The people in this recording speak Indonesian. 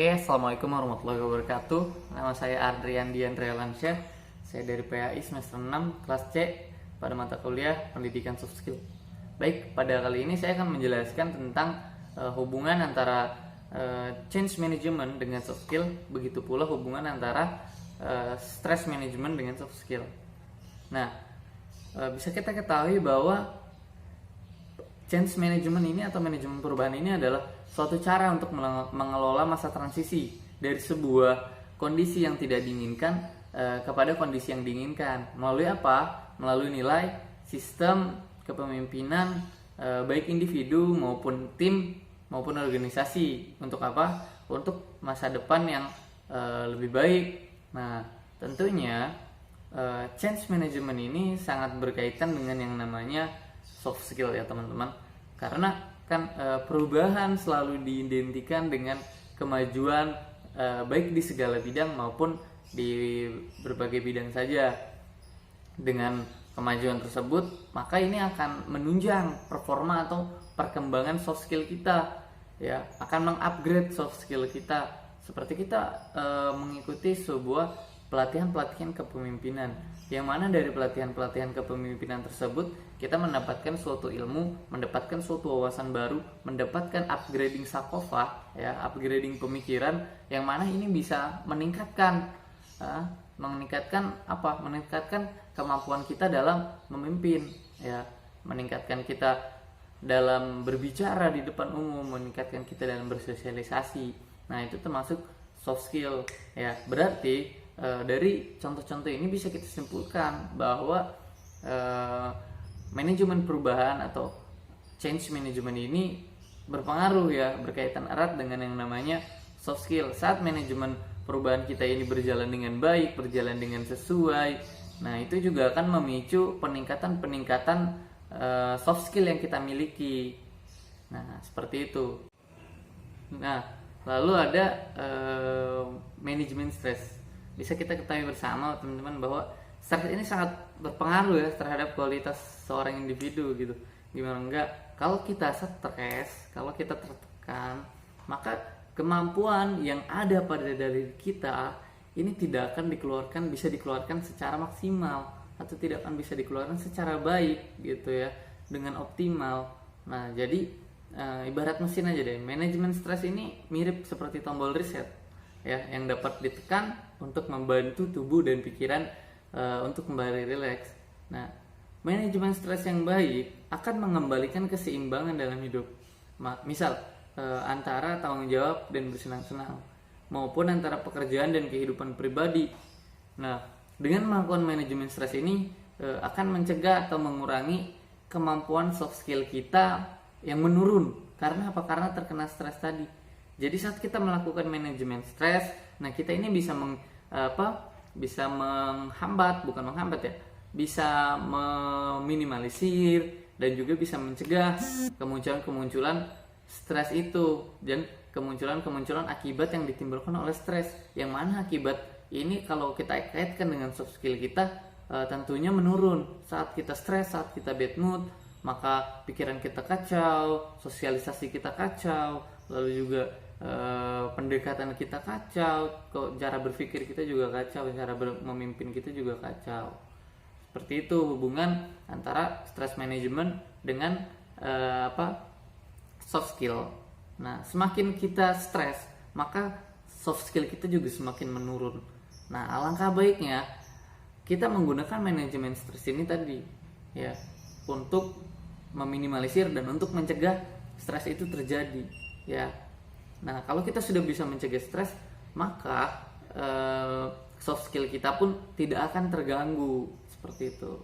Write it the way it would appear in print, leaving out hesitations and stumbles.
Oke, Assalamualaikum warahmatullahi wabarakatuh. Nama saya Adrian Dian Realansyah. Saya dari PAI semester 6 kelas C pada mata kuliah Pendidikan Soft Skill. Baik, pada kali ini saya akan menjelaskan tentang hubungan antara change management dengan soft skill, begitu pula hubungan antara stress management dengan soft skill. Nah, bisa kita ketahui bahwa change management ini atau manajemen perubahan ini adalah suatu cara untuk mengelola masa transisi dari sebuah kondisi yang tidak diinginkan kepada kondisi yang diinginkan. Melalui apa? Melalui nilai, sistem, kepemimpinan, baik individu maupun tim maupun organisasi. Untuk apa? Untuk masa depan yang lebih baik. Nah, tentunya change management ini sangat berkaitan dengan yang namanya soft skill ya teman-teman, karena kan perubahan selalu diidentikan dengan kemajuan baik di segala bidang maupun di berbagai bidang saja. Dengan kemajuan tersebut maka ini akan menunjang performa atau perkembangan soft skill kita ya, akan mengupgrade soft skill kita, seperti kita mengikuti sebuah pelatihan-pelatihan kepemimpinan, yang mana dari pelatihan-pelatihan kepemimpinan tersebut kita mendapatkan suatu ilmu, mendapatkan suatu wawasan baru, mendapatkan upgrading sakofa ya, upgrading pemikiran, yang mana ini bisa meningkatkan meningkatkan kemampuan kita dalam memimpin ya, meningkatkan kita dalam berbicara di depan umum, meningkatkan kita dalam bersosialisasi. Nah, itu termasuk soft skill ya. Berarti dari contoh-contoh ini bisa kita simpulkan bahwa manajemen perubahan atau change management ini berpengaruh ya, berkaitan erat dengan yang namanya soft skill. Saat manajemen perubahan kita ini berjalan dengan baik, berjalan dengan sesuai, nah itu juga akan memicu peningkatan soft skill yang kita miliki. Nah, seperti itu. Nah, lalu ada manajemen stres. Bisa kita ketahui bersama teman-teman bahwa stres ini sangat berpengaruh ya terhadap kualitas seorang individu gitu. Gimana enggak, kalau kita stres, kalau kita tertekan, maka kemampuan yang ada pada diri kita ini tidak akan bisa dikeluarkan secara maksimal, atau tidak akan bisa dikeluarkan secara baik gitu ya, dengan optimal. Nah, jadi ibarat mesin aja deh. Manajemen stres ini mirip seperti tombol reset ya, yang dapat ditekan untuk membantu tubuh dan pikiran untuk kembali rileks. Nah, manajemen stres yang baik akan mengembalikan keseimbangan dalam hidup. Misal antara tanggung jawab dan bersenang-senang, maupun antara pekerjaan dan kehidupan pribadi. Nah, dengan melakukan manajemen stres ini akan mencegah atau mengurangi kemampuan soft skill kita yang menurun. Karena apa? Karena terkena stres tadi. Jadi saat kita melakukan manajemen stres, nah kita ini bisa bisa meminimalisir dan juga bisa mencegah kemunculan stres itu, dan kemunculan akibat yang ditimbulkan oleh stres. Yang mana akibat ini kalau kita kaitkan dengan soft skill kita tentunya menurun. Saat kita stres, saat kita bad mood, maka pikiran kita kacau, sosialisasi kita kacau, lalu juga pendekatan kita kacau, cara berpikir kita juga kacau, cara memimpin kita juga kacau. Seperti itu hubungan antara stress management dengan soft skill. Nah, semakin kita stres, maka soft skill kita juga semakin menurun. Nah, alangkah baiknya kita menggunakan manajemen stres ini tadi ya, untuk meminimalisir dan untuk mencegah stres itu terjadi ya. Nah, kalau kita sudah bisa mencegah stres, maka soft skill kita pun tidak akan terganggu, seperti itu.